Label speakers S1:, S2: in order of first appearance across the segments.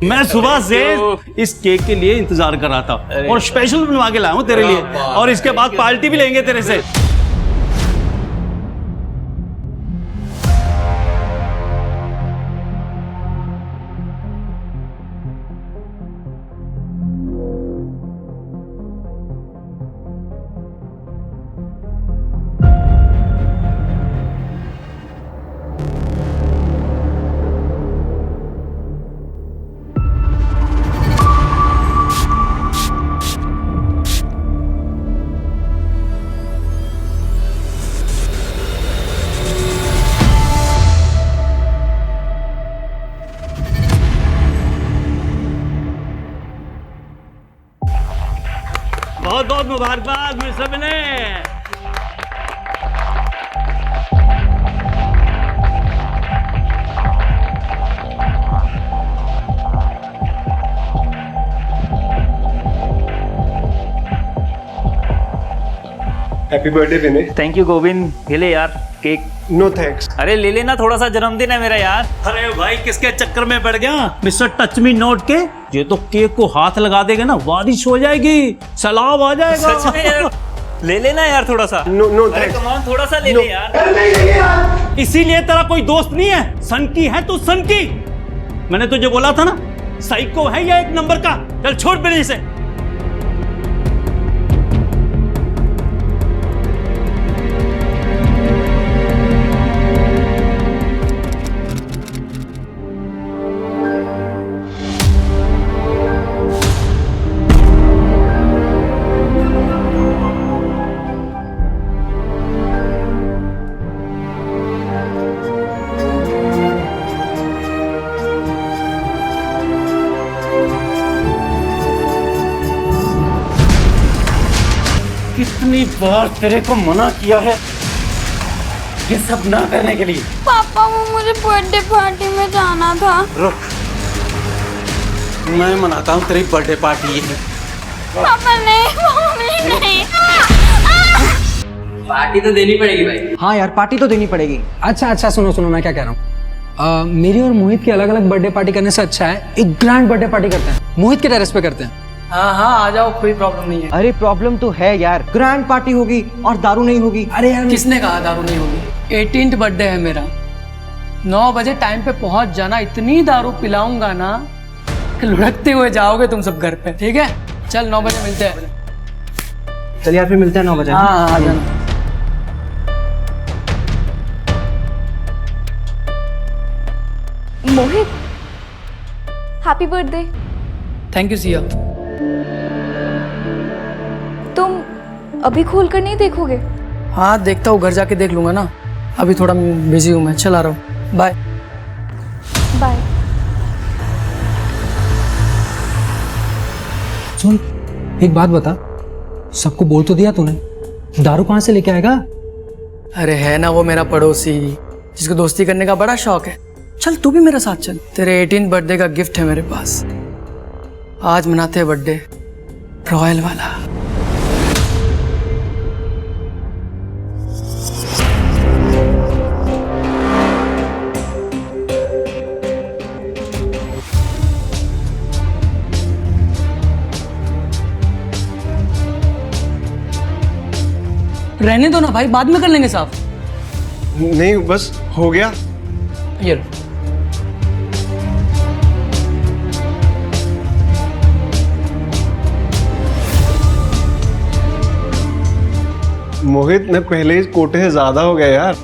S1: मैं सुबह से इस केक के लिए इंतजार कर रहा था और स्पेशल बनवा के लाया हूँ तेरे लिए, और इसके बाद पार्टी भी लेंगे तेरे से। बहुत बहुत मुबारकबाद mister Vinay.
S2: Happy birthday Vinay.
S3: Thank you Govind, ये ले यार केक।
S2: No thanks.
S3: अरे ले लेना, थोड़ा सा जन्मदिन है मेरा यार।
S1: अरे भाई किसके चक्कर में पड़ गया मिस्टर टच मी नोट के? ये तो केक को हाथ लगा देगा ना बारिश हो जाएगी, सैलाब आ जाएगा।
S3: सच में यार, ले लेना यार थोड़ा सा।
S2: नो
S3: अरे
S2: थैंक्स।
S3: कम ऑन, थोड़ा सा ले ले यार।
S1: इसीलिए तेरा कोई दोस्त नहीं है? सन की है तू, सन की। मैंने तुझे बोला था ना, साइको है या एक नंबर का। चल छोड़ मेरे से। कितनी बार तेरे को मना किया है ये सब ना करने के लिए।
S4: पापा वो मुझे बर्थडे पार्टी में जाना था।
S1: रुक, मैं मनाता हूँ तेरी बर्थडे पार्टी है।
S4: पापा नहीं, मम्मी नहीं।
S5: पार्टी तो देनी पड़ेगी भाई।
S6: हाँ यार पार्टी तो देनी पड़ेगी। अच्छा सुनो मैं क्या कह रहा हूँ, मेरी और मोहित की अलग अलग बर्थडे पार्टी करने से अच्छा है एक ग्रैंड बर्थडे पार्टी करते हैं, मोहित के टेरेस पे करते हैं।
S5: हाँ आ जाओ, कोई प्रॉब्लम नहीं है।
S6: अरे प्रॉब्लम तो है यार, ग्रैंड पार्टी होगी और दारू नहीं होगी। अरे यार
S5: किसने कहा दारू नहीं होगी? 18th बर्थडे है मेरा, 9 बजे टाइम पे पहुंच जाना। इतनी दारू पिलाऊंगा ना कि लुढ़कते हुए जाओगे तुम सब घर पे, ठीक है? चल 9 बजे मिलते हैं।
S6: चलिए यार फिर मिलते हैं 9 बजे।
S5: हाँ आ जाना।
S4: Mohit, happy birthday.
S5: Thank you Siya.
S4: तुम अभी खोल कर नहीं देखोगे?
S5: हाँ देखता हूँ, घर जाके देख लूंगा ना। अभी थोड़ा बिजी हूँ मैं, चला रहा हूँ। Bye
S4: bye.
S6: सुन एक बात बता, सबको बोल तो दिया तूने, दारू कहाँ से लेके आएगा?
S5: अरे है ना वो मेरा पड़ोसी जिसको दोस्ती करने का बड़ा शौक है। चल तू भी मेरे साथ चल, तेरे 18th बर्थडे का गिफ्ट है मेरे पास। आज मनाते हैं बर्थडे रॉयल वाला। रहने दो ना भाई, बाद में कर लेंगे साफ।
S2: नहीं बस हो गया।
S5: ये लो।
S2: मोहित मैं पहले ही कोटे से ज्यादा हो गया यार।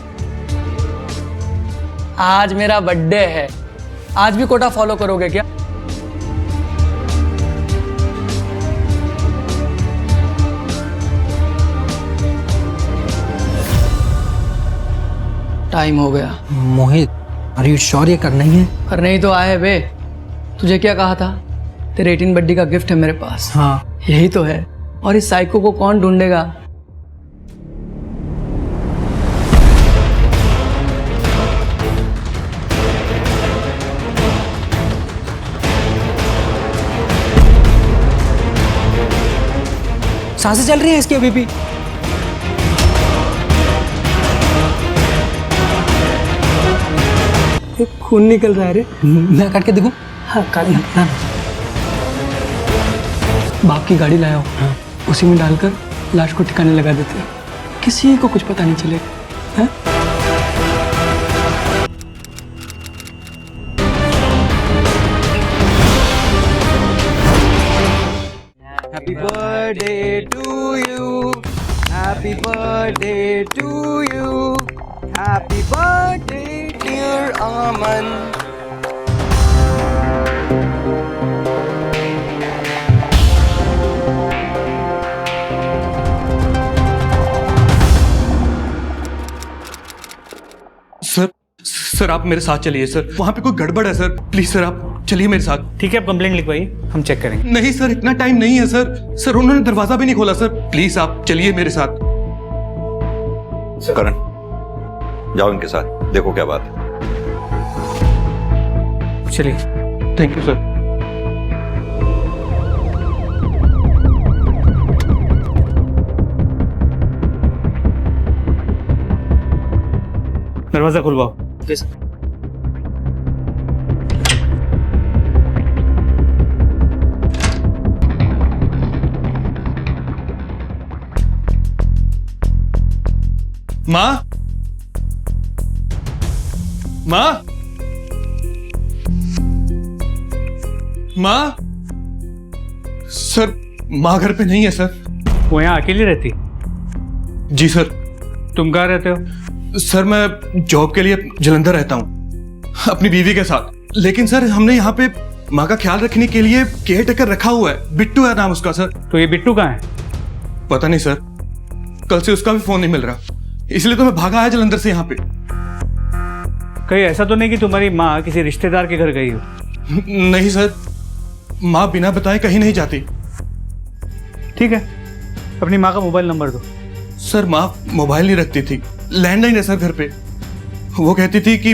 S5: आज मेरा बर्थडे है, आज भी कोटा फॉलो करोगे क्या? टाइम हो गया।
S6: मोहित अरे यू श्योर ये करना ही है?
S5: और नहीं तो आए बे, तुझे क्या कहा था? तेरे 18 बर्थडे का गिफ्ट है मेरे पास।
S6: हाँ
S5: यही तो है, और इस साइको को कौन ढूंढेगा?
S6: सांसें चल रही हैं इसकी अभी भी।
S5: खून निकल रहा है रे।
S6: मैं काट के देखूं? हाँ काली ना बाप की गाड़ी लाया हो उसी में डालकर लाश को ठिकाने लगा देते हैं, किसी को कुछ पता नहीं चलेगा। हाँ?
S5: Happy birthday to you. Happy birthday to you. Happy birthday, dear Aman.
S7: Sir आप मेरे साथ चलिए सर, वहाँ पे कोई गड़बड़ है सर, प्लीज सर आप चलिए मेरे साथ।
S3: ठीक है, आप कंप्लेंट लिखवाइए, हम चेक करेंगे।
S7: नहीं सर, इतना टाइम नहीं है सर। सर उन्होंने दरवाजा भी नहीं खोला सर, प्लीज आप चलिए मेरे साथ।
S8: करण, जाओ इनके साथ, देखो क्या बात है।
S3: चलिए।
S7: Thank you sir.
S3: दरवाजा खुलवाओ।
S5: Okay sir.
S7: माँ, माँ, माँ, सर माँ घर पे नहीं है सर।
S3: वो यहाँ अकेली रहती?
S7: जी सर।
S3: तुम कहाँ रहते हो?
S7: सर मैं जॉब के लिए जलंधर रहता हूँ अपनी बीवी के साथ, लेकिन सर हमने यहाँ पे माँ का ख्याल रखने के लिए केयर टेकर रखा हुआ है, बिट्टू है नाम उसका सर।
S3: तो ये बिट्टू कहाँ है?
S7: पता नहीं सर, कल से उसका भी फोन नहीं मिल रहा, इसलिए तो मैं भागा आया जलंधर से यहाँ पे।
S3: कहीं ऐसा तो नहीं कि तुम्हारी माँ किसी रिश्तेदार के घर गई हो?
S7: नहीं सर, माँ बिना बताए कहीं नहीं जाती।
S3: ठीक है, अपनी माँ का मोबाइल नंबर दो।
S7: सर माँ मोबाइल नहीं रखती थी, लैंडलाइन है सर घर पे। वो कहती थी कि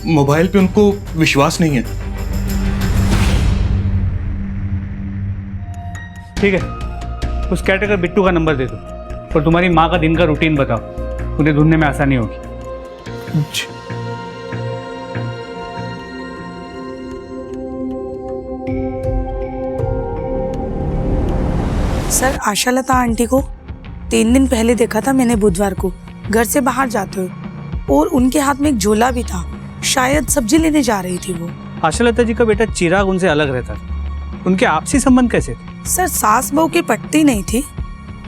S7: मोबाइल पे उनको विश्वास नहीं है।
S3: ठीक है, उस कैटेगर बिट्टू का नंबर दे दो और तुम्हारी माँ का दिन का रूटीन बताओ, उन्हें ढूंढने में आसानी होगी।
S9: सर आशालता आंटी को 3 दिन पहले देखा था मैंने, बुधवार को घर से बाहर जाते हुए, और उनके हाथ में एक झोला भी था, शायद सब्जी लेने जा रही थी वो।
S3: आशालता जी का बेटा चिराग उनसे अलग रहता था, उनके आपसी संबंध कैसे थे?
S9: सर सास बहू की पटती नहीं थी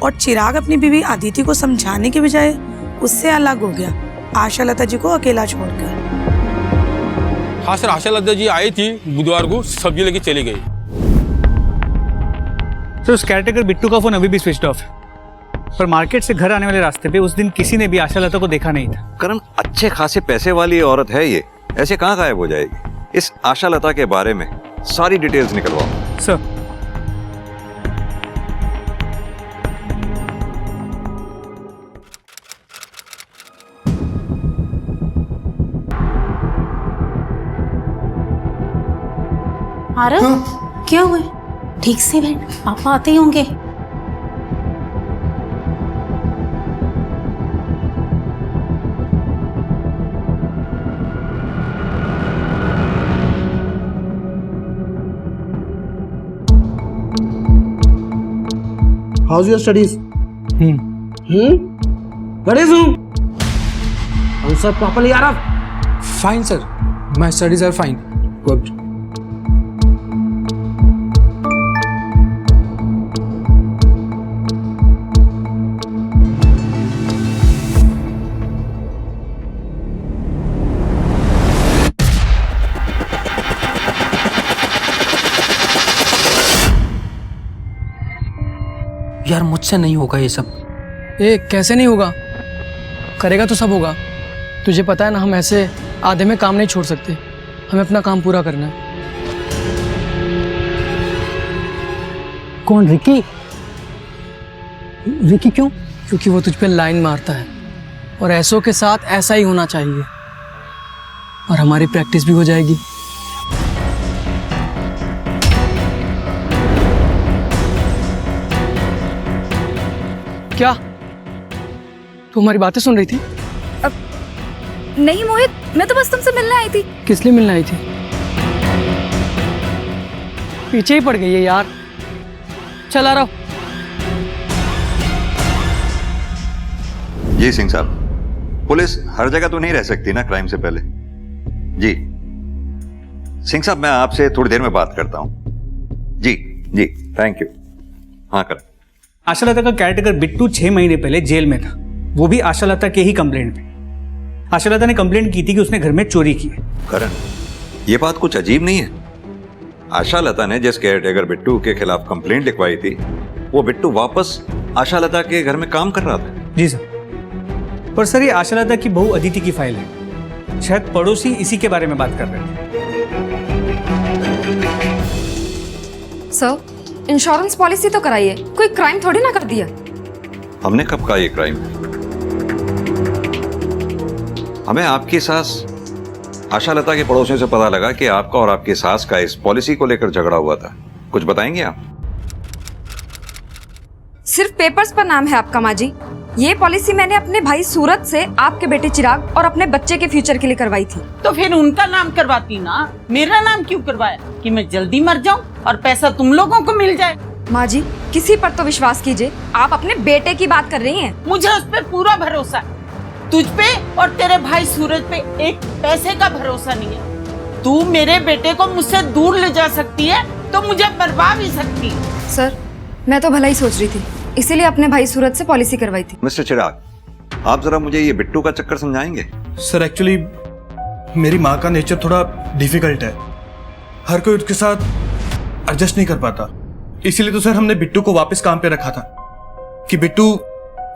S9: और चिराग अपनी बीवी अदिति को समझाने के बजाय उससे अलग हो गया, आशालता जी को अकेला छोड़कर।
S10: हाँ सर, आशालता जी आई थी बुधवार को, सब्जी लेके चली गई।
S3: तो उस कैटेगर बिट्टू का फोन अभी भी स्विच ऑफ है, पर मार्केट से घर आने वाले रास्ते पे उस दिन किसी ने भी आशालता को देखा नहीं था।
S8: करण, अच्छे खासे पैसे वाली औरत है ये, ऐसे कहाँ गायब हो जाएगी? इस आशालता के बारे में सारी डिटेल्स निकलवाओ।
S3: सर,
S11: आरव, क्या हुआ? ठीक से बैठ, पापा आते ही होंगे।
S5: How's your studies? What is you? Answer properly, Arav.
S6: Fine sir, my studies are fine.
S5: Good.
S6: यार मुझसे नहीं होगा ये सब।
S5: कैसे नहीं होगा? करेगा तो सब होगा। तुझे पता है ना, हम ऐसे आधे में काम नहीं छोड़ सकते, हमें अपना काम पूरा करना है।
S6: कौन? रिकी? रिकी क्यों?
S5: क्योंकि वो तुझ पे लाइन मारता है और ऐसों के साथ ऐसा ही होना चाहिए, और हमारी प्रैक्टिस भी हो जाएगी। क्या तू हमारी बातें सुन रही थी?
S4: नहीं मोहित, मैं तो बस तुमसे मिलने आई थी।
S5: किस लिए मिलने आई थी? पीछे ही पड़ गई है यार। चला रहा हूँ।
S8: जी सिंह साहब, पुलिस हर जगह तो नहीं रह सकती ना क्राइम से पहले। जी सिंह साहब, मैं आपसे थोड़ी देर में बात करता हूं। जी जी, थैंक यू। हाँ कर।
S3: आशालता का केयरटेकर बिट्टू 6 महीने पहले जेल में था, वो भी आशालता के ही कंप्लेंट पे। आशालता ने कंप्लेंट की थी कि उसने घर में चोरी की है।
S8: करण, ये बात कुछ अजीब नहीं है। आशालता ने जिस केयरटेकर बिट्टू के खिलाफ कंप्लेंट लिखवाई थी, वो बिट्टू वापस आशालता के घर में काम कर रहा था।
S3: जी सर। पर सर, ये आशालता की बहू अदिति की फाइल है। शायद पड़ोसी इसी के बारे में बात कर रहे थे।
S12: सर, इंश्योरेंस पॉलिसी तो कराइए, कोई क्राइम थोड़ी ना कर दिया।
S8: हमने कब कहा ये क्राइम है? हमें आपकी सास आशालता के पड़ोसियों से पता लगा कि आपका और आपकी सास का इस पॉलिसी को लेकर झगड़ा हुआ था। कुछ बताएंगे आप?
S12: सिर्फ पेपर्स पर नाम है आपका माँ जी। ये पॉलिसी मैंने अपने भाई सूरज से आपके बेटे चिराग और अपने बच्चे के फ्यूचर के लिए करवाई थी।
S11: तो फिर उनका नाम करवाती ना, मेरा नाम क्यों करवाया कि मैं जल्दी मर जाऊं और पैसा तुम लोगों को मिल जाए।
S12: माँ जी, किसी पर तो विश्वास कीजिए, आप अपने बेटे की बात कर रही हैं।
S11: मुझे उस पे पूरा भरोसा है, तुझ पे और तेरे भाई सूरज पे एक पैसे का भरोसा नहीं है। तू मेरे बेटे को मुझसे दूर ले जा सकती है तो मुझे मरवा भी सकती है।
S12: सर, मैं तो भला ही सोच रही थी, इसीलिए अपने भाई सूरज से पॉलिसी करवाई थी।
S8: मिस्टर चिराग, आप जरा मुझे ये बिट्टू का चक्कर समझाएंगे?
S7: सर एक्चुअली मेरी माँ का नेचर थोड़ा डिफिकल्ट है, हर कोई उसके साथ एडजस्ट नहीं कर पाता। इसीलिए तो सर हमने बिट्टू को वापस काम पे रखा था कि बिट्टू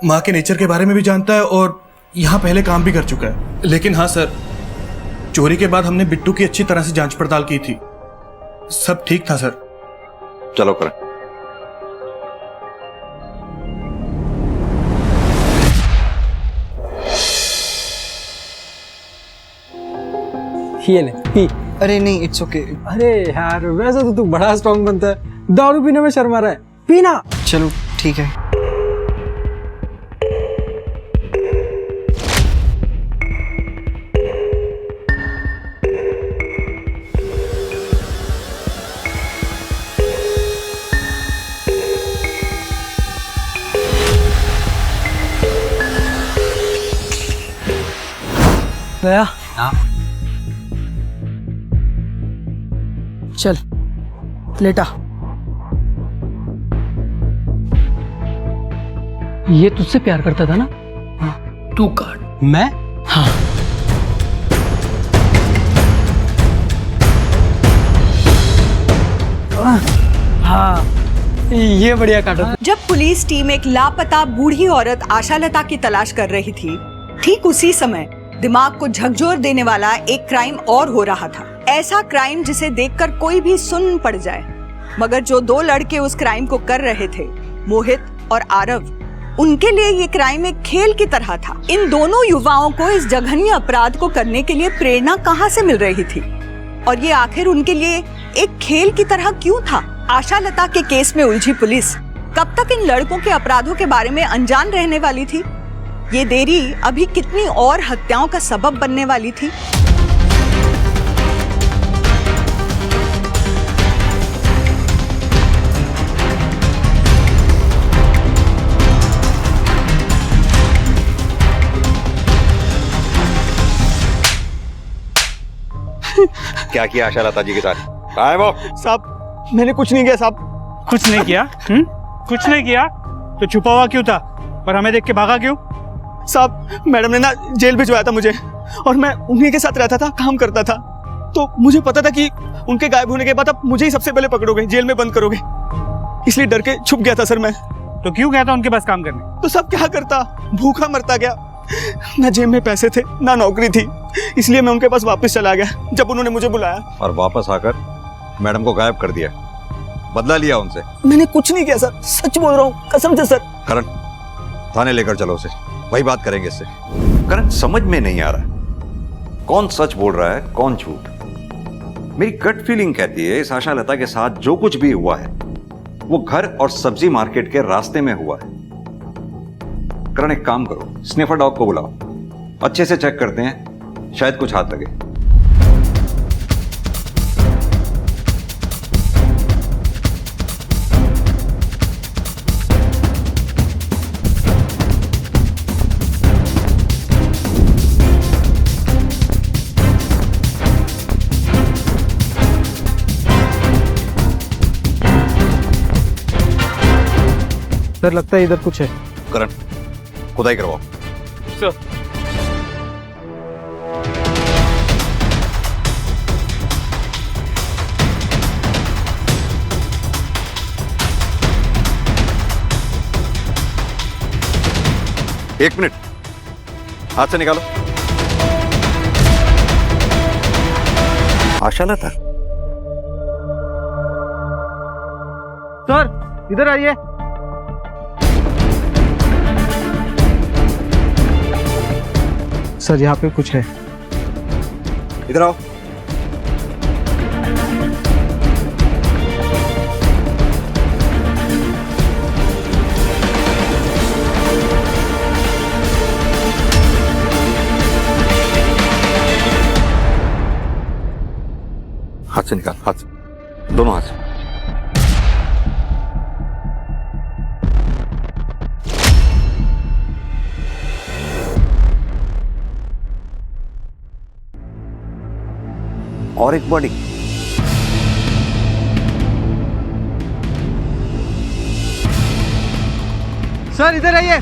S7: माँ के नेचर के बारे में भी जानता है और यहाँ पहले काम भी कर चुका है। लेकिन हाँ सर, चोरी के बाद हमने बिट्टू की अच्छी तरह से जांच पड़ताल की थी, सब ठीक था सर।
S8: चलो करें।
S6: ये ले पी।
S2: अरे नहीं, इट्स ओके।
S6: अरे यार, वैसे तो तू बड़ा स्ट्रॉन्ग बनता है, दारू पीने में शर्मा रहा है, पीना।
S2: चलो ठीक है।
S5: गया? चल लेटा। ये तुझसे प्यार करता था ना? हाँ, तू काट।
S6: मैं?
S5: हाँ। हाँ, ये बढ़िया काटा।
S13: जब पुलिस टीम एक लापता बूढ़ी औरत आशालता की तलाश कर रही थी, ठीक उसी समय दिमाग को झकझोर देने वाला एक क्राइम और हो रहा था। ऐसा क्राइम जिसे देखकर कोई भी सुन्न पड़ जाए। मगर जो दो लड़के उस क्राइम को कर रहे थे, मोहित और आरव, उनके लिए ये क्राइम एक खेल की तरह था। इन दोनों युवाओं को इस जघन्य अपराध को करने के लिए प्रेरणा कहाँ से मिल रही थी और ये आखिर उनके लिए एक खेल की तरह क्यों था? आशालता के केस में उलझी पुलिस कब तक इन लड़कों के अपराधों के बारे में अनजान रहने वाली थी? ये देरी अभी कितनी और हत्याओं का सबब बनने वाली थी?
S8: क्या किया आशालता जी के साथ? कहाँ है वो?
S2: साहब, मैंने कुछ नहीं किया साहब।
S3: कुछ नहीं किया? कुछ नहीं किया तो छुपा हुआ क्यों था और हमें देख के भागा क्यों?
S2: साहब, मैडम ने ना जेल भिजवाया था मुझे और मैं उन्हीं के साथ रहता था, काम करता था। तो मुझे पता था कि उनके गायब होने के बाद आप मुझे ही सबसे पहले पकड़ोगे, जेल में बंद करोगे, इसलिए डर के छुप गया था सर मैं।
S3: तो क्यों गया था उनके पास काम करने?
S2: तो सब क्या करता, भूखा मरता गया। ना जेब में पैसे थे, ना नौकरी थी, इसलिए मैं उनके पास वापस चला गया जब उन्होंने मुझे बुलाया।
S8: और वापस आकर मैडम को गायब कर दिया, बदला लिया उनसे?
S2: मैंने कुछ नहीं किया सर, सच बोल रहा हूँ, कसम से सर।
S8: करण, थाने लेकर चलो उसे, वही बात करेंगे इससे। करण, समझ में नहीं आ रहा कौन सच बोल रहा है कौन झूठ। मेरी गट फीलिंग कहती है इस आशालता के साथ जो कुछ भी हुआ है वो घर और सब्जी मार्केट के रास्ते में हुआ है। करण, एक काम करो, स्निफर डॉग को बुलाओ, अच्छे से चेक करते हैं, शायद कुछ हाथ लगे।
S2: सर लगता है इधर कुछ है।
S8: करण, खुदाई करवाओ।
S2: सर।
S8: एक मिनट, हाथ से निकालो। आशालता,
S2: सर इधर आइए। सर यहाँ पे कुछ है।
S8: इधर आओ। हाथ से निकाल, हाथ से, दोनों हाथ से। और एक बॉडी।
S2: सर इधर आइए।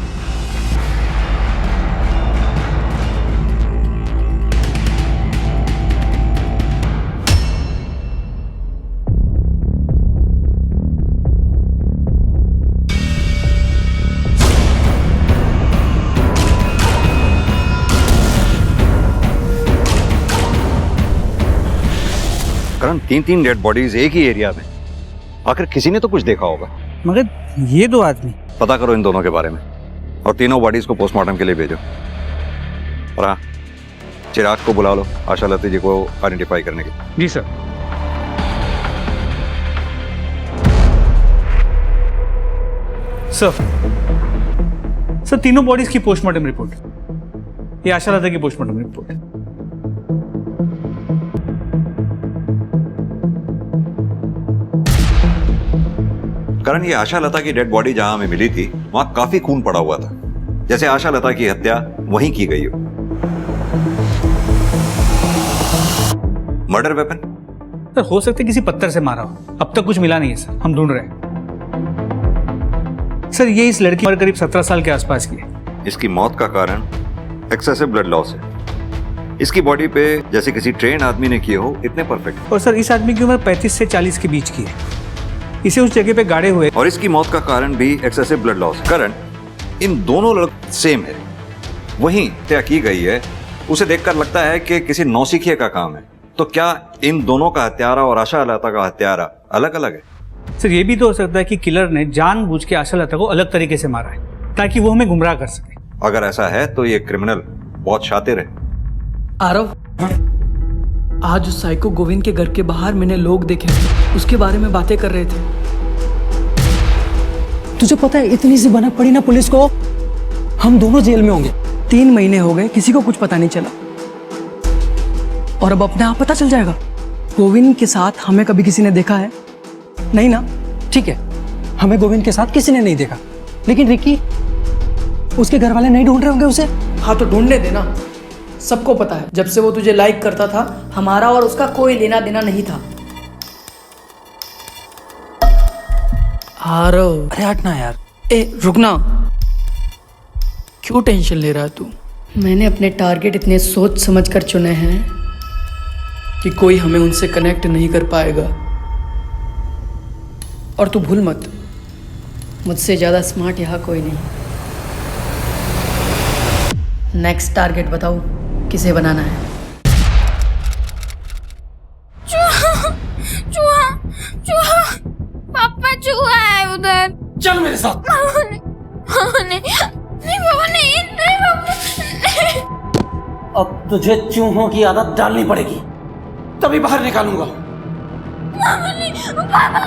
S8: करण, 3 डेड बॉडीज एक ही एरिया में, आखिर किसी ने तो कुछ देखा होगा।
S3: मगर ये 2 आदमी,
S8: पता करो इन दोनों के बारे में और तीनों बॉडीज को पोस्टमार्टम के लिए भेजो। और हाँ, चिराग को बुला लो आशालता जी को आइडेंटिफाई करने के।
S3: जी सर। सर तीनों बॉडीज की पोस्टमार्टम रिपोर्ट, ये आशालता की पोस्टमार्टम रिपोर्ट है।
S8: करण, ये आशालता की डेड बॉडी जहां हमें मिली थी वहां काफी खून पड़ा हुआ था, जैसे आशालता की हत्या वहीं की गई हो। Murder weapon?
S3: सर हो सकता है किसी पत्थर से मारा हो, अब तक कुछ मिला नहीं है सर, हम ढूंढ रहे हैं। सर ये इस लड़की उम्र करीब 17 साल के आसपास की है।
S8: इसकी मौत का कारण एक्सेसिव ब्लड लॉस है। इसकी बॉडी पे जैसे किसी ट्रेन आदमी ने किए हो, इतने परफेक्ट।
S3: और सर इस आदमी की उम्र 35 से 40 के बीच की है। इसे उस जगह पे गाड़े हुए,
S8: और इसकी मौत का कारण भी एक्सेसिव ब्लड लॉस। करण, इन दोनों लड़के सेम है, वहीं हत्या की गई है। उसे देखकर लगता है कि किसी नौसिखिए का काम है। तो क्या इन दोनों का हत्यारा और आशालता का हत्यारा अलग अलग है?
S3: सर ये भी तो हो सकता है कि किलर ने जानबूझ के आशालता को अलग तरीके से मारा है ताकि वो हमें गुमराह कर सके।
S8: अगर ऐसा है तो ये क्रिमिनल बहुत शातिर है।
S5: आरव, आज उस साइको गोविंद के घर के बाहर मैंने लोग देखे, उसके बारे में बातें कर रहे थे।
S6: तुझे पता है इतनी सी भनक पड़ी ना पुलिस को, हम दोनों जेल में होंगे।
S5: 3 महीने हो गए, किसी को कुछ पता नहीं चला, और अब अपने आप पता चल जाएगा। गोविंद के साथ हमें कभी किसी ने देखा है? नहीं ना?
S6: ठीक है, हमें गोविंद के साथ किसी ने नहीं देखा, लेकिन रिकी, उसके घर वाले नहीं ढूंढ रहे होंगे उसे?
S5: हाँ तो ढूंढने देना। सबको पता है, जब से वो तुझे लाइक करता था, हमारा और उसका कोई लेना देना नहीं था। आरव,
S6: अरे हटना यार।
S5: रुकना, क्यों टेंशन ले रहा है तू? मैंने अपने टारगेट इतने सोच समझ कर चुने हैं कि कोई हमें उनसे कनेक्ट नहीं कर पाएगा। और तू भूल मत, मुझसे ज़्यादा स्मार्ट यहाँ कोई नहीं। नेक्स्ट टारगेट बताओ, किसे बनाना है?
S4: चूहा चूहा चूहा, पापा चूहा है उधर।
S6: चल मेरे साथ।
S4: नहीं पापा, नहीं पापा।
S6: अब तुझे चूहों की आदत डालनी पड़ेगी, तभी बाहर निकालूंगा।
S4: पापा।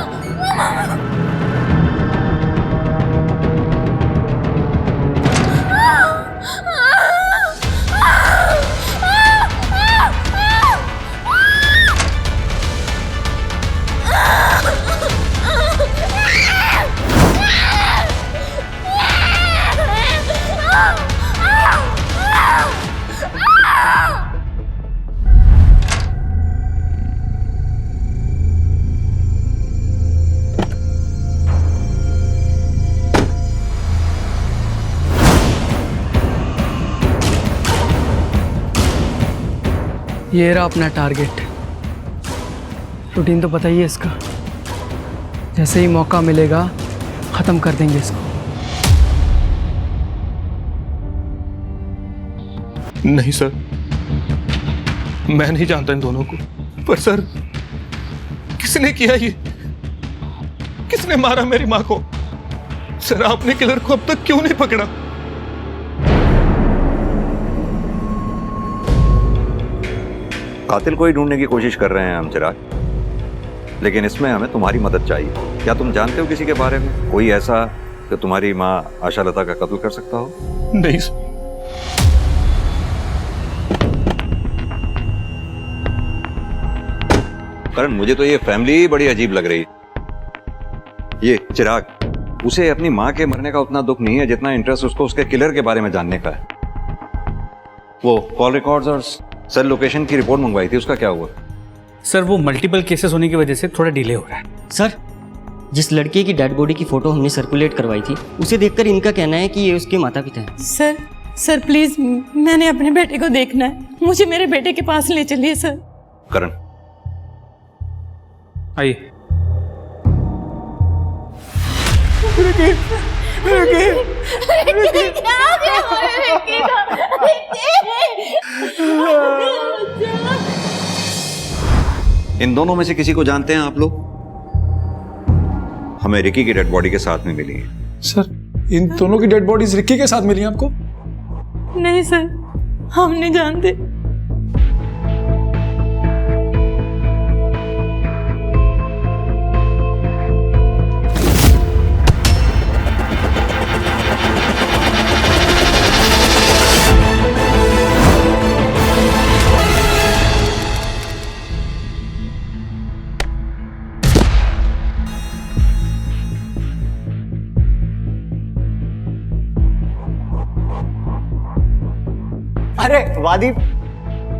S5: ये रहा अपना टारगेट। रूटीन तो पता ही है इसका, जैसे ही मौका मिलेगा खत्म कर देंगे इसको।
S7: नहीं सर, मैं नहीं जानता इन दोनों को, पर सर किसने किया ये? किसने मारा मेरी माँ को? सर आपने किलर को अब तक क्यों नहीं पकड़ा?
S8: कातिल को ही ढूंढने की कोशिश कर रहे हैं हम चिराग, लेकिन इसमें हमें तुम्हारी मदद चाहिए। क्या तुम जानते हो किसी के बारे में, कोई ऐसा कि तुम्हारी माँ आशालता का कत्ल कर सकता हो?
S7: नहीं सर।
S8: करण, मुझे तो ये फैमिली बड़ी अजीब लग रही है। ये चिराग, उसे अपनी माँ के मरने का उतना दुख नहीं है जितना इंटरेस्ट उसको उसके किलर के बारे में जानने का है। वो कॉल रिकॉर्ड्स और सेल लोकेशन की रिपोर्ट मंगवाई थी, उसका क्या हुआ?
S3: सर वो मल्टीपल केसेस होने की वजह से थोड़ा डिले हो रहा है।
S14: सर जिस लड़के की डेड बॉडी की फोटो हमने सर्कुलेट करवाई थी, उसे देखकर इनका कहना है कि ये उसके माता पिता हैं।
S11: सर प्लीज, मैंने अपने बेटे को देखना है, मुझे मेरे बेटे के पास ले चलिए सर।
S8: करण
S3: आइए।
S8: इन दोनों में से किसी को जानते हैं आप लोग? हमें रिकी की डेड बॉडी के साथ में मिली है।
S6: सर इन दोनों की डेड बॉडीज रिकी के साथ मिली हैं आपको?
S11: नहीं सर, हम नहीं जानते।
S2: अरे वादी,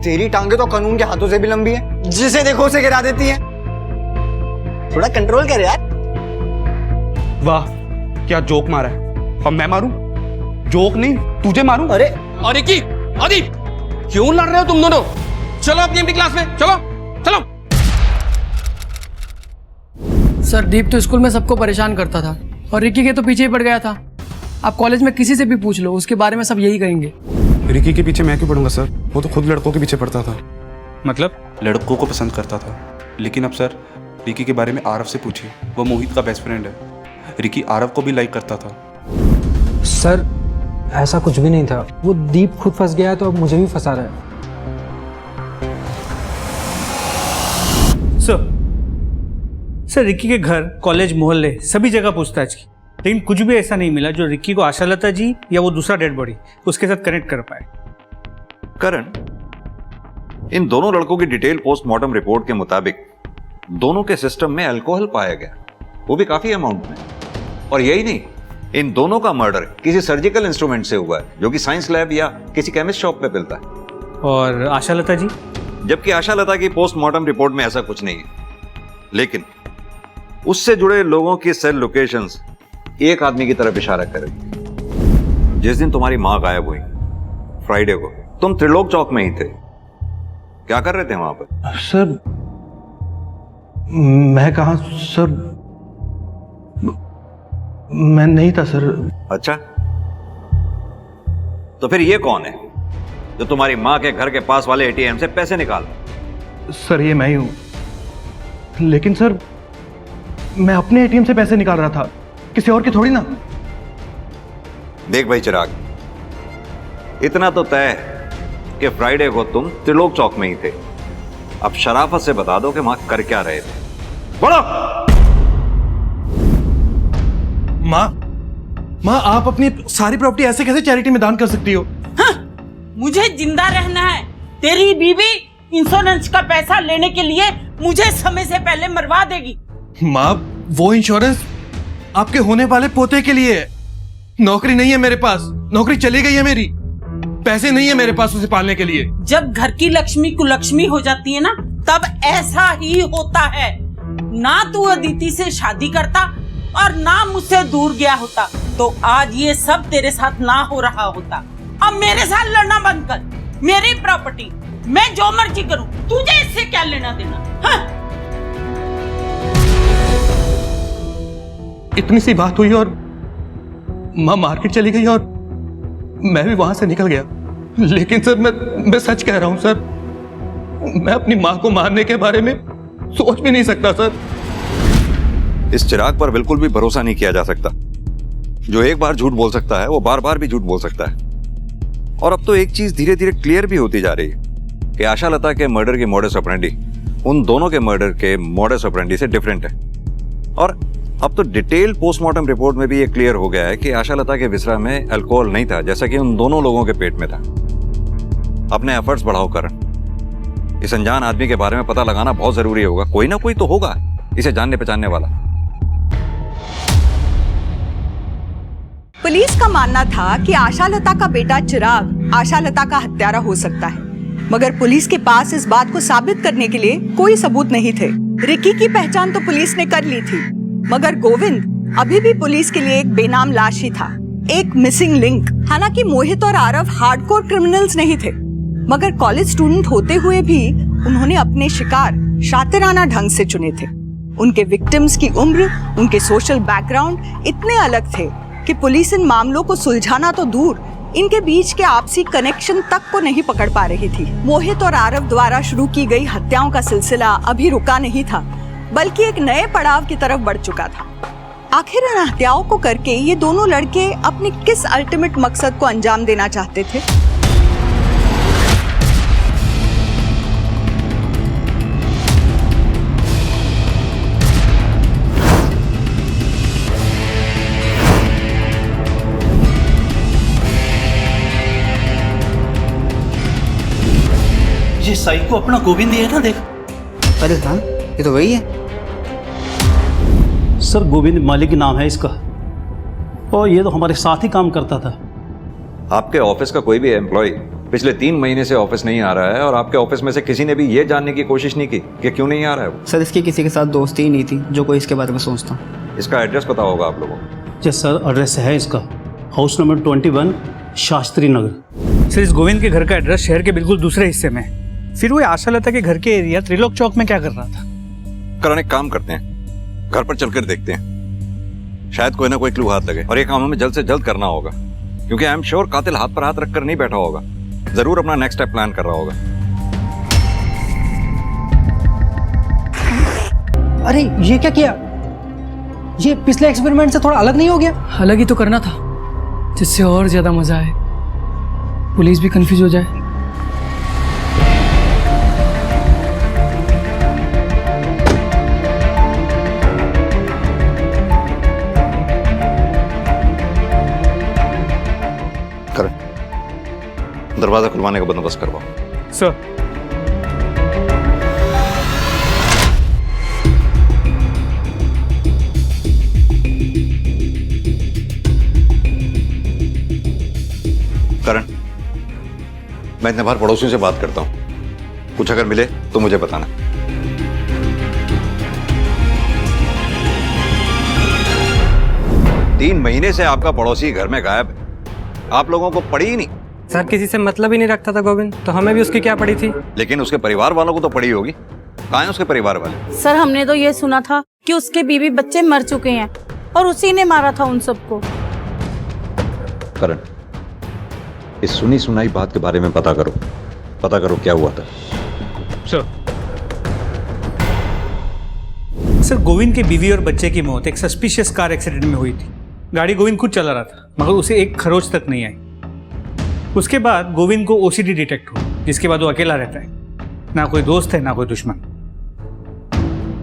S2: तेरी टांगे तो कानून के हाथों से भी लंबी है, जिसे देखो उसे गिरा देती है। थोड़ा कंट्रोल कर यार।
S10: वाह, क्या जोक मारा है। अब मैं मारूं? जोक नहीं, तुझे मारूं?
S2: अरे
S10: की आदि, क्यों लड़ रहे हो तुम दोनों? चलो अपनी क्लास में, चलो चलो।
S5: सर दीप तो स्कूल में सबको परेशान करता था और रिकी के तो पीछे ही पड़ गया था। आप कॉलेज में किसी से भी पूछ लो, उसके बारे में सब यही कहेंगे।
S10: रिकी के पीछे मैं क्यों पढ़ूंगा सर? वो तो खुद लड़कों के पीछे पड़ता था।
S3: मतलब?
S10: लड़कों को पसंद करता था। लेकिन अब सर रिकी के बारे में आरव से पूछिए, वो मोहित का बेस्ट फ्रेंड है। रिकी आरव को भी लाइक करता था।
S6: सर ऐसा कुछ भी नहीं था, वो दीप खुद फंस गया है तो अब मुझे भी फंसा रहा है।
S3: सर रिकी के घर, कॉलेज, मोहल्ले सभी जगह पूछताछ की, लेकिन कुछ भी ऐसा नहीं मिला जो रिकी को आशालता जी या वो दूसरा डेड बॉडी उसके साथ कनेक्ट कर पाए।
S8: करण, इन दोनों लड़कों की डिटेल पोस्टमार्टम रिपोर्ट के मुताबिक दोनों के सिस्टम में अल्कोहल पाया गया, वो भी काफी अमाउंट में। और यही नहीं, इन दोनों का मर्डर किसी सर्जिकल इंस्ट्रूमेंट से हुआ है जो कि साइंस लैब या किसी केमिस्ट शॉप पे मिलता है।
S3: और आशालता जी? जबकि
S8: आशालता की पोस्टमार्टम रिपोर्ट में ऐसा कुछ नहीं है, लेकिन उससे जुड़े लोगों की सेल लोकेशंस एक आदमी की तरफ इशारा करेगी। जिस दिन तुम्हारी मां गायब हुई, फ्राइडे को, तुम त्रिलोक चौक में ही थे। क्या कर रहे थे वहां पर?
S7: सर मैं कहा सर, मैं नहीं था सर।
S8: अच्छा, तो फिर ये कौन है जो तुम्हारी मां के घर के पास वाले एटीएम से पैसे निकाल?
S7: सर ये मैं ही हूं, लेकिन सर मैं अपने एटीएम से पैसे निकाल रहा था, किसी और की थोड़ी ना।
S8: देख भाई चिराग, इतना तो तय है कि फ्राइडे को तुम त्रिलोक चौक में ही थे। अब शराफत से बता दो कि वहां कर क्या रहे थे। बोलो।
S7: माँ आप अपनी सारी प्रॉपर्टी ऐसे कैसे चैरिटी में दान कर सकती हो?
S11: हाँ, मुझे जिंदा रहना है। तेरी बीवी इंश्योरेंस का पैसा लेने के लिए मुझे समय से पहले मरवा देगी।
S7: माँ वो इंश्योरेंस आपके होने वाले पोते के लिए है। नौकरी नहीं है मेरे पास, नौकरी चली गई है मेरी, पैसे नहीं है मेरे पास उसे पालने के लिए।
S11: जब घर की लक्ष्मी कुलक्ष्मी हो जाती है ना, तब ऐसा ही होता है। ना तू अदिति से शादी करता और ना मुझसे दूर गया होता, तो आज ये सब तेरे साथ ना हो रहा होता। अब मेरे साथ लड़ना बंद कर। मेरी प्रॉपर्टी मैं जो मर्जी करूं, तुझे इससे क्या लेना देना? हाँ?
S7: इतनी सी बात हुई और माँ मार्केट चली गई और मैं भी वहां से निकल गया। लेकिन सर मैं सच कह रहा हूं सर, मैं अपनी माँ को मारने के बारे में सोच भी नहीं सकता सर।
S8: इस चिराग पर बिल्कुल भी भरोसा नहीं किया जा सकता। जो एक बार झूठ बोल सकता है वो बार बार भी झूठ बोल सकता है। और अब तो एक चीज धीरे धीरे क्लियर भी होती जा रही है कि आशा लता के मर्डर की मोडस ऑपरेंडी उन दोनों के मर्डर के मोडस ऑपरेंडी से डिफरेंट है। और अब तो डिटेल पोस्टमार्टम रिपोर्ट में भी ये क्लियर हो गया है कि आशा लता के विसरा में अल्कोहल नहीं था, जैसा कि उन दोनों लोगों के पेट में था। अपने एफर्ट्स बढ़ाओ करण। इस अनजान आदमी के बारे में पता लगाना बहुत जरूरी होगा। कोई ना कोई तो होगा इसे जानने पहचानने वाला।
S13: पुलिस का मानना था कि आशा लता का बेटा चिराग आशा लता का हत्यारा हो सकता है, मगर पुलिस के पास इस बात को साबित करने के लिए कोई सबूत नहीं थे। रिकी की पहचान तो पुलिस ने कर ली थी, मगर गोविंद अभी भी पुलिस के लिए एक बेनाम लाश ही था, एक मिसिंग लिंक। हालांकि मोहित और आरव हार्डकोर क्रिमिनल्स नहीं थे, मगर कॉलेज स्टूडेंट होते हुए भी उन्होंने अपने शिकार शातिराना ढंग से चुने थे। उनके विक्टिम्स की उम्र, उनके सोशल बैकग्राउंड इतने अलग थे कि पुलिस इन मामलों को सुलझाना तो दूर, इनके बीच के आपसी कनेक्शन तक को नहीं पकड़ पा रही थी। मोहित और आरव द्वारा शुरू की गई हत्याओं का सिलसिला अभी रुका नहीं था, बल्कि एक नए पड़ाव की तरफ बढ़ चुका था। आखिर इन हत्याओं को करके ये दोनों लड़के अपने किस अल्टीमेट मकसद को अंजाम देना चाहते थे?
S1: ये साइको अपना गोविंद ही है ना, देख।
S6: अरे हाँ, ये तो वही है
S1: सर। गोविंद मालिक नाम है इसका, और ये तो हमारे साथ ही काम करता था।
S8: आपके ऑफिस का कोई भी एम्प्लॉय पिछले 3 महीने से ऑफिस नहीं आ रहा है, और आपके ऑफिस में से किसी ने भी ये जानने की कोशिश नहीं की कि क्यों नहीं आ रहा है वो?
S6: सर, इसकी किसी के साथ दोस्ती ही नहीं थी जो कोई इसके बारे में सोचता।
S8: इसका एड्रेस पता होगा आप लोगों को?
S1: जी सर, एड्रेस है इसका house number 21 Shastri Nagar.
S3: Sir, इस गोविंद के घर का एड्रेस शहर के बिल्कुल दूसरे हिस्से में है। फिर वो आशा लता के घर के एरिया त्रिलोक चौक में क्या कर रहा था?
S8: करण, एक काम करते हैं, घर पर चलकर देखते हैं, शायद कोई ना कोई क्लू हाथ लगे। और ये काम हमें जल्द से जल्द करना होगा, क्योंकि आई एम श्योर कातिल हाथ पर हाथ रखकर नहीं बैठा होगा, जरूर अपना नेक्स्ट स्टेप प्लान कर रहा होगा।
S6: अरे ये क्या किया? ये पिछले एक्सपेरिमेंट से थोड़ा अलग नहीं हो गया?
S5: अलग ही तो करना था, जिससे और ज्यादा मजा आए, पुलिस भी कंफ्यूज हो जाए।
S8: दरवाजा खुलवाने का बंदोबस्त करवाओ।
S3: सर,
S8: करण, मैं इतने बार पड़ोसियों से बात करता हूं, कुछ अगर मिले तो मुझे बताना। तीन महीने से आपका पड़ोसी घर में गायब है, आप लोगों को पड़ी ही नहीं।
S6: सर, किसी से मतलब ही नहीं रखता था गोविंद, तो हमें भी उसकी क्या पड़ी थी?
S8: लेकिन उसके परिवार वालों को तो पड़ी होगी। कहाँ हैं उसके परिवार वाले?
S9: सर, हमने तो ये सुना था कि उसके बीवी बच्चे मर चुके हैं और उसी ने मारा था उन सबको।
S8: करण, इस सुनी सुनाई बात के बारे में पता करो क्या हुआ था।
S3: सर, गोविंद के बीवी और बच्चे की मौत एक सस्पिशियस कार एक्सीडेंट में हुई थी। गाड़ी गोविंद खुद चला रहा था, मगर उसे एक खरोच तक नहीं आई। उसके बाद गोविंद को ओसीडी डिटेक्ट हुआ, जिसके बाद वो अकेला रहता है, ना कोई दोस्त है ना कोई दुश्मन।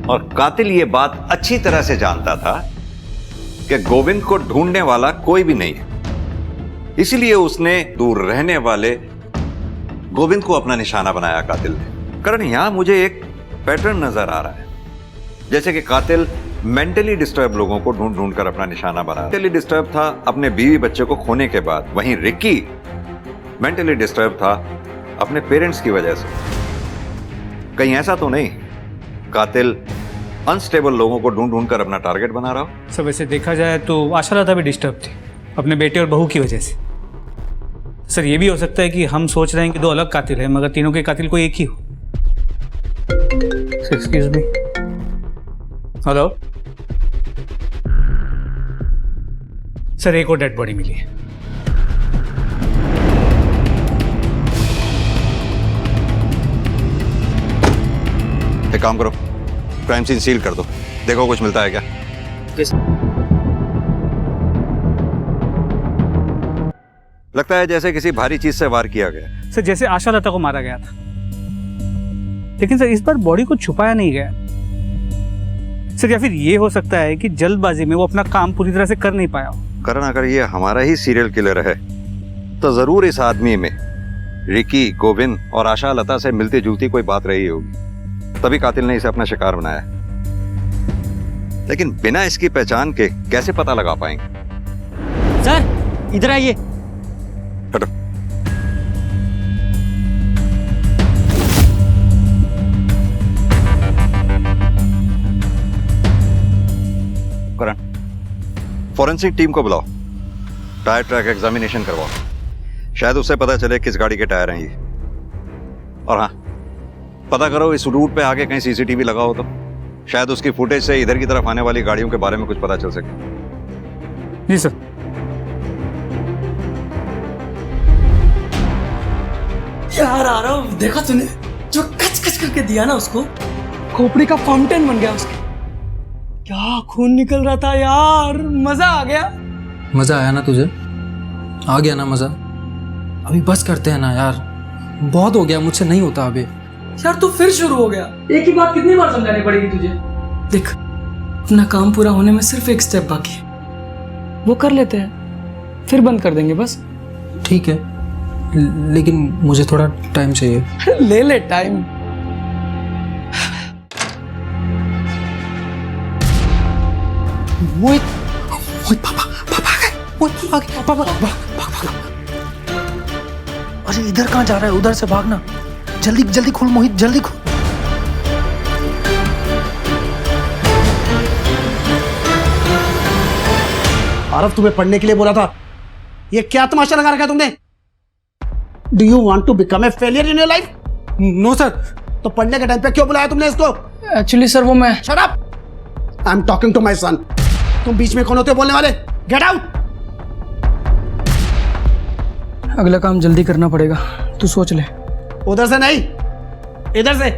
S8: और कातिल ये बात अच्छी तरह से जानता था कि गोविंद को ढूंढने वाला कोई भी नहीं है, इसलिए उसने दूर रहने वाले गोविंद को अपना निशाना बनाया कातिल ने। करण, यहां मुझे एक पैटर्न नजर आ रहा है, जैसे कि कातिल मेंटली डिस्टर्ब लोगों को ढूंढ ढूंढ कर अपना निशाना बनाया। मेंटली डिस्टर्ब था अपने बीवी बच्चे को खोने के बाद, वहीं रिकी मेंटली डिस्टर्ब था अपने पेरेंट्स की वजह से। कहीं ऐसा तो नहीं कातिल अनस्टेबल लोगों को ढूंढ ढूंढ कर अपना टारगेट बना रहा हो?
S3: सब ऐसे देखा जाए तो आशा लता भी डिस्टर्ब थी अपने बेटे और बहू की वजह से। सर ये भी हो सकता है कि हम सोच रहे हैं कि दो अलग कातिल हैं मगर तीनों के कातिल कोई एक ही हो। Excuse me. हेलो सर, एक और डेड बॉडी मिली है।
S8: एक काम करो, क्राइम सीन सील कर दो, देखो कुछ मिलता है क्या। लगता है जैसे किसी भारी चीज से वार किया गया।
S3: सर जैसे आशा लता को मारा गया था, लेकिन सर इस बार बॉडी को छुपाया नहीं गया। सर या फिर ये हो सकता है कि जल्दबाजी में वो अपना काम पूरी तरह से कर नहीं पाया हो।
S8: करण, अगर ये हमारा ही सीरियल किलर है तो जरूर इस आदमी में रिकी, गोविंद और आशा लता से मिलती जुलती कोई बात रही होगी, तभी कातिल ने इसे अपना शिकार बनाया। लेकिन बिना इसकी पहचान के कैसे पता लगा पाएंगे?
S14: सर इधर आइए।
S8: हटो। करण, फॉरेंसिक टीम को बुलाओ, टायर ट्रैक एग्जामिनेशन करवाओ, शायद उससे पता चले किस गाड़ी के टायर हैं ये। और हाँ, पता करो इस रूट पे आगे कहीं सीसीटीवी लगा हो तो शायद उसकी फुटेज से इधर की तरफ आने वाली गाड़ियों के बारे में कुछ पता चल सके।
S3: जी सर।
S5: यार आरव, देखा तूने जो कच कच करके दिया ना उसको, खोपड़ी का फाउंटेन बन गया उसके। क्या खून निकल रहा था यार, मजा आ गया।
S6: मजा आया ना तुझे? आ गया ना मजा? अभी बस करते हैं ना यार, बहुत हो गया, मुझसे नहीं होता अभी।
S5: यार तू फिर शुरू हो गया। एक ही बात कितनी बार समझानी पड़ेगी तुझे? देख, अपना काम पूरा होने में सिर्फ एक स्टेप बाकी है, वो कर लेते हैं, फिर बंद कर देंगे बस।
S6: ठीक है, लेकिन मुझे थोड़ा टाइम चाहिए।
S5: ले ले टाइम।
S6: मोहित, पापा आ गए। मोहित आ गए, पापा भाग। अरे इधर कहाँ जा रहा है? उधर से भागना। जल्दी जल्दी खोल मोहित, जल्दी खोल।
S15: आरव, तुम्हें पढ़ने के लिए बोला था, ये क्या तमाशा लगा रखा है तुमने? Do you want to become a failure in your life?
S6: No sir.
S15: तो पढ़ने के टाइम पे क्यों बुलाया तुमने इसको?
S5: एक्चुअली सर वो मैं।
S15: Shut up! I am talking to my son. तुम बीच में कौन होते हो बोलने वाले? Get out!
S5: अगला काम जल्दी करना पड़ेगा, तू सोच ले।
S15: उधर से नहीं, इधर से।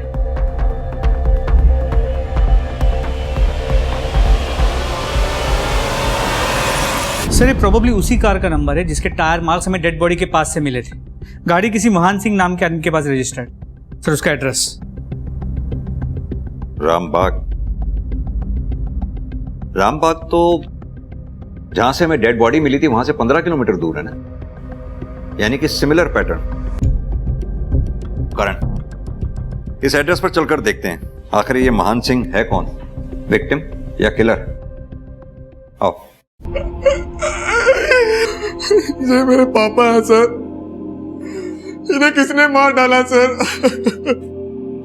S3: सर ये प्रोबेबली उसी कार का नंबर है जिसके टायर मार्क्स हमें डेड बॉडी के पास से मिले थे। गाड़ी किसी महान सिंह नाम के आदमी के पास रजिस्टर्ड। सर उसका एड्रेस
S8: रामबाग। रामबाग तो जहां से हमें डेड बॉडी मिली थी वहां से 15 किलोमीटर दूर है ना, यानी कि सिमिलर पैटर्न। करण, इस एड्रेस पर चलकर देखते हैं आखिर ये महान सिंह है कौन, विक्टिम या किलर। आओ।
S7: ये मेरे पापा है सर, इन्हें किसने मार डाला सर?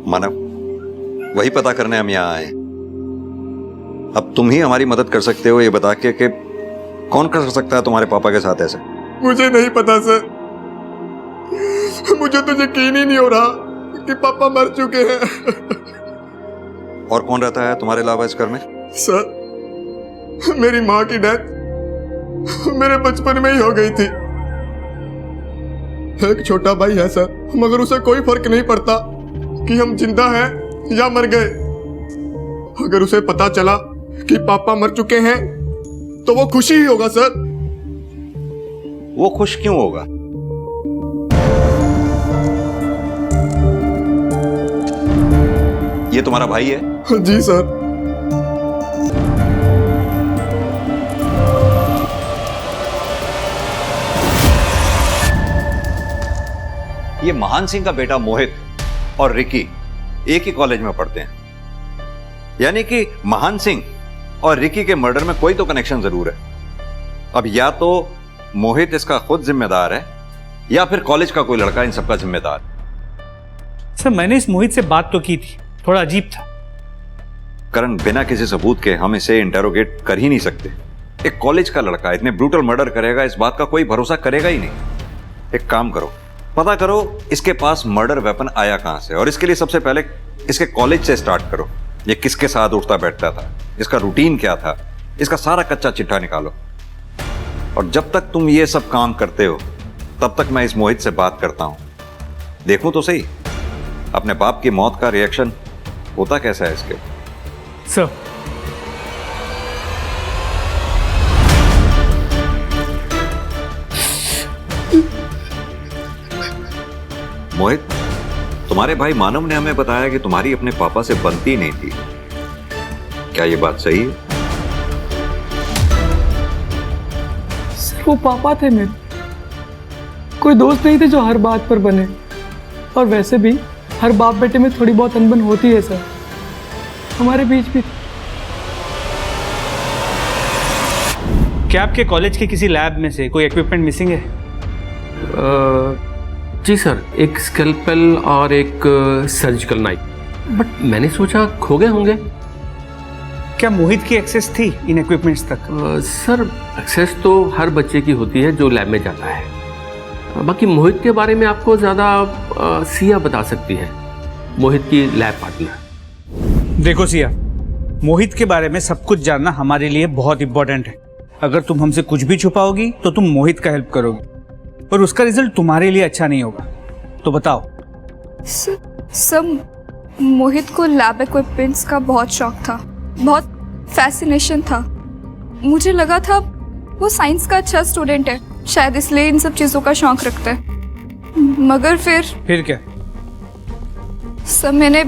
S8: मानव, वही पता करने हम यहाँ आए। अब तुम ही हमारी मदद कर सकते हो ये बता के कि कौन कर सकता है तुम्हारे पापा के साथ ऐसे।
S7: मुझे नहीं पता सर, मुझे तो यकीन ही नहीं हो रहा कि पापा मर चुके हैं।
S8: और कौन रहता है तुम्हारे अलावा इस घर में?
S7: सर, मेरी माँ की डेथ मेरे बचपन में ही हो गई थी। एक छोटा भाई है सर, मगर उसे कोई फर्क नहीं पड़ता कि हम जिंदा हैं या मर गए। अगर उसे पता चला कि पापा मर चुके हैं तो वो खुशी ही होगा सर।
S8: वो खुश क्यों होगा? ये तुम्हारा भाई है?
S7: जी सर।
S8: ये महान सिंह का बेटा मोहित और रिकी एक ही कॉलेज में पढ़ते हैं, यानी कि महान सिंह और रिकी के मर्डर में कोई तो कनेक्शन जरूर है। अब या तो मोहित इसका खुद जिम्मेदार है या फिर कॉलेज का कोई लड़का इन सबका जिम्मेदार।
S3: सर मैंने इस मोहित से बात तो की थी, थोड़ा अजीब था।
S8: करण, बिना किसी सबूत के हम इसे इंटेरोगेट कर ही नहीं सकते। एक कॉलेज का लड़का इतने ब्रूटल मर्डर करेगा इस बात का कोई भरोसा करेगा ही नहीं। एक काम करो, पता करो इसके पास मर्डर वेपन आया कहां से, और इसके लिए सबसे पहले इसके कॉलेज से स्टार्ट करो। ये किसके साथ उठता बैठता था, इसका रूटीन क्या था, इसका सारा कच्चा चिट्ठा निकालो। और जब तक तुम ये सब काम करते हो तब तक मैं इस मोहित से बात करता हूं, देखूं तो सही अपने बाप की मौत का रिएक्शन होता कैसा है इसके।
S3: सर,
S8: मोहित, तुम्हारे भाई मानव ने हमें बताया कि तुम्हारी अपने पापा से बनती नहीं थी, क्या ये बात सही है?
S5: सर वो पापा थे मेरे, कोई दोस्त नहीं थे जो हर बात पर बने। और वैसे भी हर बाप बेटे में थोड़ी बहुत अनबन होती है सर, हमारे बीच भी।
S3: क्या आपके कॉलेज के किसी लैब में से कोई इक्विपमेंट मिसिंग है?
S16: जी सर, एक स्कैल्पेल और एक सर्जिकल नाइफ, बट मैंने सोचा खो गए होंगे।
S3: क्या मोहित की एक्सेस थी इन इक्विपमेंट्स तक?
S16: सर एक्सेस तो हर बच्चे की होती है जो लैब में जाता है, बाकी मोहित के बारे में आपको ज़्यादा सिया बता सकती है, मोहित की लैब पार्टनर।
S3: देखो सिया, मोहित के बारे में सब कुछ जानना हमारे लिए बहुत इंपॉर्टेंट है। अगर तुम हमसे कुछ भी छुपाओगी तो तुम मोहित का हेल्प करोगी और उसका रिजल्ट तुम्हारे लिए अच्छा नहीं होगा। तो बताओ।
S12: सब मोहित को लैब इक्विपमेंट्स का बहुत शौक था, बहुत फैसिनेशन था। मुझे लगा था वो साइंस का अच्छा स्टूडेंट है, शायद इसलिए इन सब चीज़ों का शौक रखता है। मगर फिर
S3: क्या?
S12: सब मैंने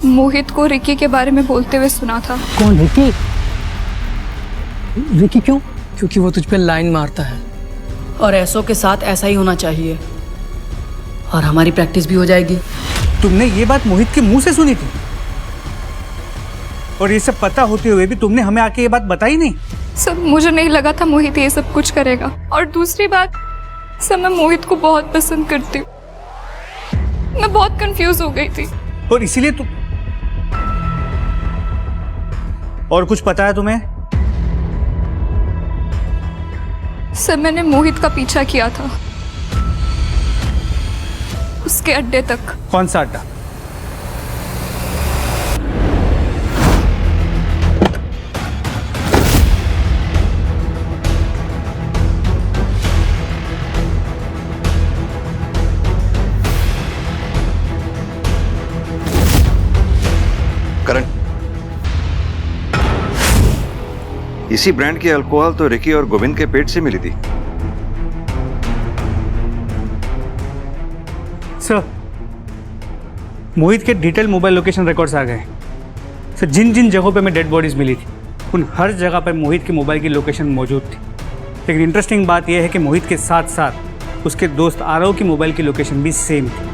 S12: मोहित को रिकी के बारे में बोलते हुए सुना था।
S5: कौन रिकी? रिकी क्यों? क्योंकि वो तुझ पे लाइन मारता है और ऐसों के साथ ऐसा ही होना चाहिए, और हमारी प्रैक्टिस भी हो जाएगी।
S3: तुमने ये बात मोहित के मुंह से सुनी थी, और ये सब पता होते हुए भी तुमने हमें आके ये बात बताई नहीं?
S12: सब मुझे नहीं लगा था मोहित ये सब कुछ करेगा। और दूसरी बात, सब मैं मोहित को बहुत पसंद करती हूँ। मैं बहुत कंफ्यूज हो गई थी।
S3: और इसीलिए तुम। और कुछ पता है तुम्हें?
S12: सब मैंने मोहित का पीछा किया था उसके अड्डे तक।
S3: कौन सा अड्डा?
S8: करण, इसी ब्रांड की अल्कोहल तो रिकी और गोविंद के पेट से मिली थी।
S3: सर, मोहित के डिटेल मोबाइल लोकेशन रिकॉर्ड्स आ गए। सर, जिन जिन जगहों पे हमें डेड बॉडीज मिली थी उन हर जगह पर मोहित की मोबाइल की लोकेशन मौजूद थी। लेकिन इंटरेस्टिंग बात यह है कि मोहित के साथ साथ उसके दोस्त आरव की मोबाइल की लोकेशन भी सेम थी।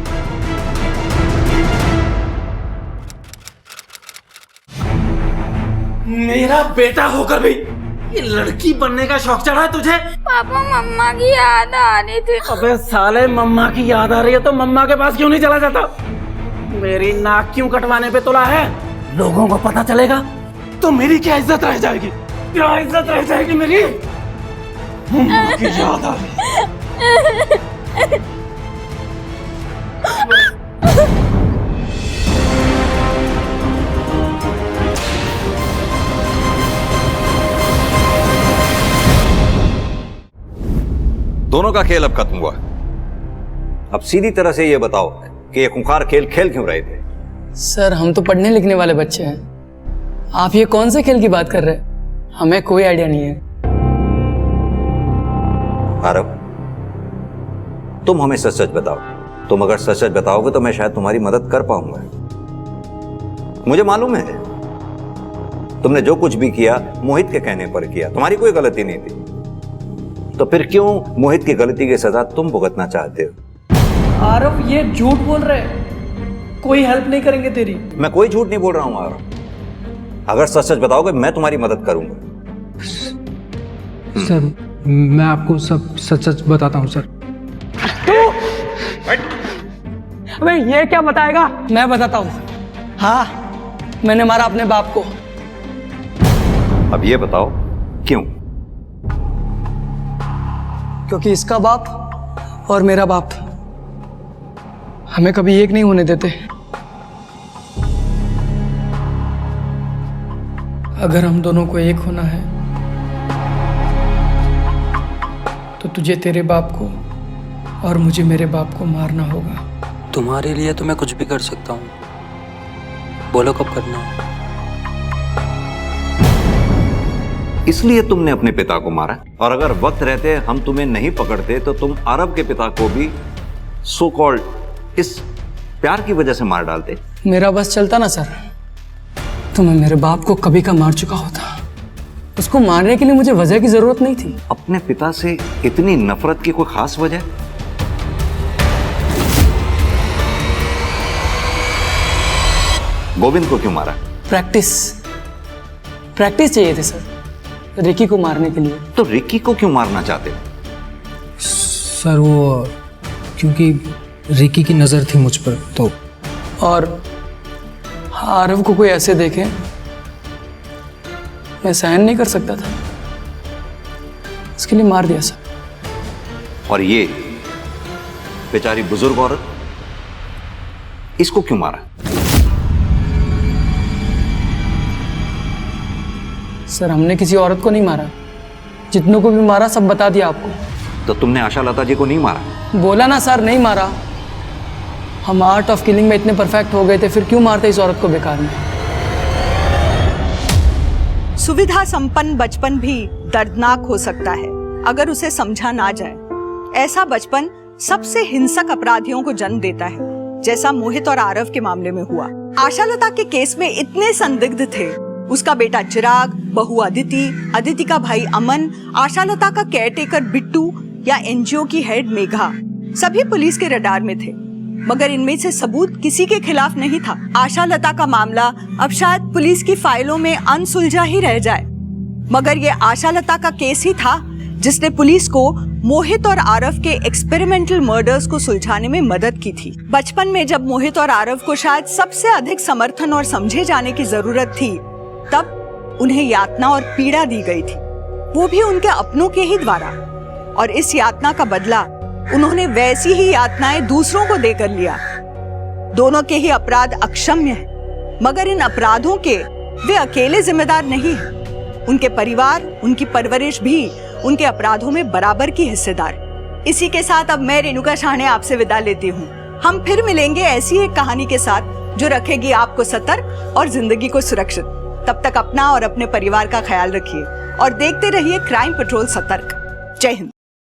S15: मेरा बेटा होकर भी ये लड़की बनने का शौक चढ़ा है तुझे?
S4: पापा मम्मा की याद आ रही थी।
S15: अबे साले, मम्मा की याद आ रही है तो मम्मा के पास क्यों नहीं चला जाता? मेरी नाक क्यों कटवाने पे तुला है? लोगों को पता चलेगा तो मेरी क्या इज्जत रह जाएगी? क्या इज्जत रह जाएगी मेरी? मम्मा की याद आ रही है।
S8: दोनों का खेल अब खत्म हुआ। अब सीधी तरह से ये बताओ कि ये खुंखार खेल खेल क्यों रहे थे?
S5: सर हम तो पढ़ने लिखने वाले बच्चे हैं, आप ये कौन से खेल की बात कर रहे हैं? हमें कोई आइडिया नहीं है।
S8: आरव, तुम हमें सच सच बताओ। तुम अगर सच सच बताओगे तो मैं शायद तुम्हारी मदद कर पाऊंगा। मुझे मालूम है तुमने जो कुछ भी किया मोहित के कहने पर किया, तुम्हारी कोई गलती नहीं थी। तो फिर क्यों मोहित की गलती की सजा तुम भुगतना चाहते हो?
S5: आरव ये झूठ बोल रहे हैं, कोई हेल्प नहीं करेंगे तेरी।
S8: मैं कोई झूठ नहीं बोल रहा हूं आरव, अगर सच सच बताओगे मैं तुम्हारी मदद करूंगा।
S6: सर मैं आपको सब सच सच बताता हूँ सर।
S5: अबे ये क्या बताएगा? मैं बताता हूँ। हाँ, मैंने मारा अपने बाप को।
S8: अब ये बताओ क्यों?
S5: क्योंकि इसका बाप और मेरा बाप हमें कभी एक नहीं होने देते। अगर हम दोनों को एक होना है तो तुझे तेरे बाप को और मुझे मेरे बाप को मारना होगा।
S6: तुम्हारे लिए तो मैं कुछ भी कर सकता हूँ, बोलो कब करना है।
S8: इसलिए तुमने अपने पिता को मारा, और अगर वक्त रहते हम तुम्हें नहीं पकड़ते तो तुम आरव के पिता को भी सो कॉल्ड इस प्यार की वजह से मार डालते।
S5: मेरा बस चलता ना सर तो मैं मेरे बाप को कभी का मार चुका होता। उसको मारने के लिए मुझे वजह की जरूरत नहीं थी।
S8: अपने पिता से इतनी नफरत की कोई खास वजह? गोविंद को क्यों मारा?
S5: प्रैक्टिस चाहिए थी सर, रिकी को मारने के लिए।
S8: तो रिकी को क्यों मारना चाहते?
S6: सर वो क्योंकि रिकी की नज़र थी मुझ पर तो।
S5: और आरव को कोई ऐसे देखे मैं सहन नहीं कर सकता था, इसके लिए मार दिया सर।
S8: और ये बेचारी बुजुर्ग औरत, इसको क्यों मारा?
S5: सर हमने किसी औरत को नहीं मारा, जितनों को भी मारा सब बता दिया आपको।
S8: तो तुमने आशा लता जी को नहीं मारा?
S5: बोला ना सर, नहीं मारा। हम आर्ट ऑफ किलिंग में इतने परफेक्ट हो गए थे, फिर क्यों मारते इस औरत को बेकार में।
S13: सुविधा संपन्न बचपन भी दर्दनाक हो सकता है अगर उसे समझा ना जाए। ऐसा बचपन सबसे हिंसक अपराधियों को जन्म देता है, जैसा मोहित और आरव के मामले में हुआ। आशा लता के केस में इतने संदिग्ध थे, उसका बेटा चिराग, बहू अदिति, अदिति का भाई अमन, आशा लता का केयरटेकर बिट्टू या एनजीओ की हेड मेघा, सभी पुलिस के रडार में थे, मगर इनमें से सबूत किसी के खिलाफ नहीं था। आशा लता का मामला अब शायद पुलिस की फाइलों में अनसुलझा ही रह जाए, मगर ये आशा लता का केस ही था जिसने पुलिस को मोहित और आरव के एक्सपेरिमेंटल मर्डर्स को सुलझाने में मदद की थी। बचपन में जब मोहित और आरव को शायद सबसे अधिक समर्थन और समझे जाने की जरूरत थी, तब उन्हें यातना और पीड़ा दी गई थी, वो भी उनके अपनों के ही द्वारा। और इस यातना का बदला उन्होंने वैसी ही यातनाएं दूसरों को देकर लिया। दोनों के ही अपराध अक्षम्य हैं, मगर इन अपराधों के वे अकेले जिम्मेदार नहीं हैं। उनके परिवार, उनकी परवरिश भी उनके अपराधों में बराबर की हिस्सेदार। इसी के साथ अब मैं रेणुका शाहने आपसे विदा लेती हूँ। हम फिर मिलेंगे ऐसी एक कहानी के साथ जो रखेगी आपको सतर्क और जिंदगी को सुरक्षित। तब तक अपना और अपने परिवार का ख्याल रखिए और देखते रहिए क्राइम पेट्रोल सतर्क। जय हिंद।